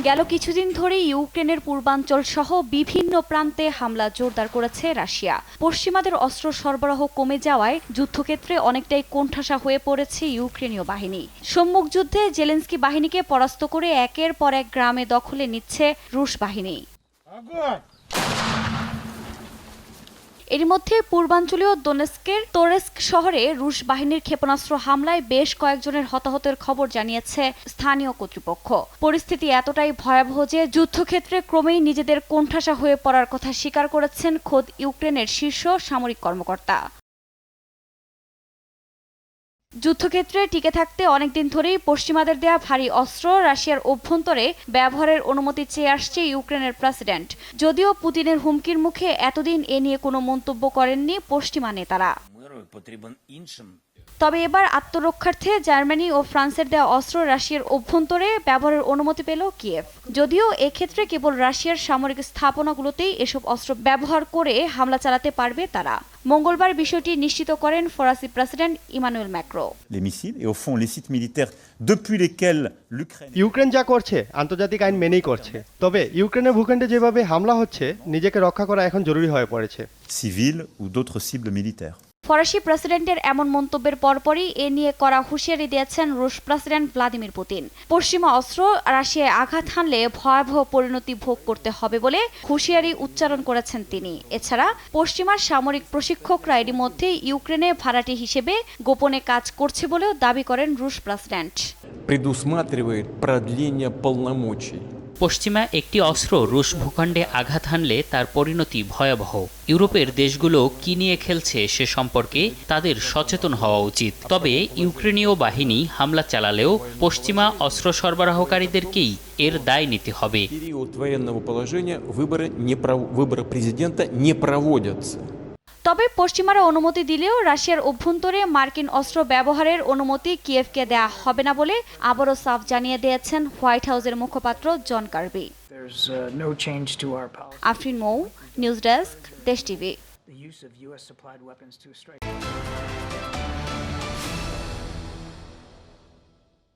গেল কিছুদিন ধরে ইউক্রেনের পূর্বাঞ্চল সহ বিভিন্ন প্রান্তে হামলা জোরদার করেছে রাশিয়া। পশ্চিমাদের অস্ত্র সরবরাহ কমে যাওয়ায় যুদ্ধক্ষেত্রে অনেকটাই কোণঠাসা হয়ে পড়েছে ইউক্রেনীয় বাহিনী। সম্মুখ যুদ্ধে জেলেনস্কি বাহিনীকে পরাস্ত করে একের পর এক গ্রামে দখলে নিচ্ছে রুশ বাহিনী। এর মধ্যে পূর্বাঞ্চলীয় দোনেস্কের তোরেস্ক শহরে রুশ বাহিনীর ক্ষেপণাস্ত্র হামলায় বেশ কয়েকজনের হতাহতের খবর জানিয়েছে স্থানীয় কর্তৃপক্ষ। পরিস্থিতি এতটাই ভয়াবহ যে যুদ্ধক্ষেত্রে ক্রমেই নিজেদের কোণঠাসা হয়ে পড়ার কথা স্বীকার করেছেন খোদ ইউক্রেনের শীর্ষ সামরিক কর্মকর্তা। যুদ্ধক্ষেত্রে টিকে থাকতে অনেকদিন ধরেই পশ্চিমাদের দেয়া ভারী অস্ত্র রাশিয়ার অভ্যন্তরে ব্যবহারের অনুমতি চেয়ে আসছে ইউক্রেনের প্রেসিডেন্ট। যদিও পুতিনের হুমকির মুখে এতদিন এ নিয়ে কোনো মন্তব্য করেননি পশ্চিমা নেতারা। তবে এবার আত্মরক্ষার্থে জার্মানি ও ফ্রান্সের দেওয়া অস্ত্র রাশিয়ার অভ্যন্তরে ব্যবহারের অনুমতি পেল কিয়েভ। যদিও এক্ষেত্রে কেবল রাশিয়ার সামরিক স্থাপনাগুলোতেই এসব অস্ত্র ব্যবহার করে হামলা চালাতে পারবে তারা। মঙ্গলবার বিষয়টি নিশ্চিত করেন ফরাসি প্রেসিডেন্ট ইমানুয়েল ম্যাক্রো। ইউক্রেন যা করছে আন্তর্জাতিক আইন মেনেই করছে, তবে ইউক্রেনের ভূখণ্ডে যেভাবে হামলা হচ্ছে নিজেকে রক্ষা করা এখন জরুরি হয়ে পড়েছে। ফরাসি প্রেসিডেন্টের এমন মন্তব্যের পরপরই এ নিয়ে কড়া হুঁশিয়ারি দিয়েছেন রুশ প্রেসিডেন্ট ভ্লাদিমির পুতিন। পশ্চিমা অস্ত্র রাশিয়ায় আঘাত হানলে ভয়াবহ পরিণতি ভোগ করতে হবে বলে হুঁশিয়ারি উচ্চারণ করেছেন তিনি। এছাড়া পশ্চিমা সামরিক প্রশিক্ষকরা এরই মধ্যে ইউক্রেনে ভাড়াটে হিসেবে গোপনে কাজ করছে বলেও দাবি করেন রুশ প্রেসিডেন্ট। পশ্চিমা একটি অস্ত্র রুশ ভূখণ্ডে আঘাত হানলে তার পরিণতি ভয়াবহ। ইউরোপের দেশগুলো কি নিয়ে খেলছে সে সম্পর্কে তাদের সচেতন হওয়া উচিত। তবে ইউক্রেনীয় বাহিনী হামলা চালালেও পশ্চিমা অস্ত্র সরবরাহকারীদেরকেই এর দায় নিতে হবে। তবে পশ্চিমারা অনুমতি দিলেও রাশিয়ার অভ্যন্তরে মার্কিন অস্ত্র ব্যবহারের অনুমতি কিয়েভকে দেয়া হবে না বলে আবারও সাফ জানিয়ে দিয়েছেন হোয়াইট হাউসের মুখপাত্র জন কার্বি। আফরিন মৌ, নিউজ ডেস্ক, দেশ টিভি।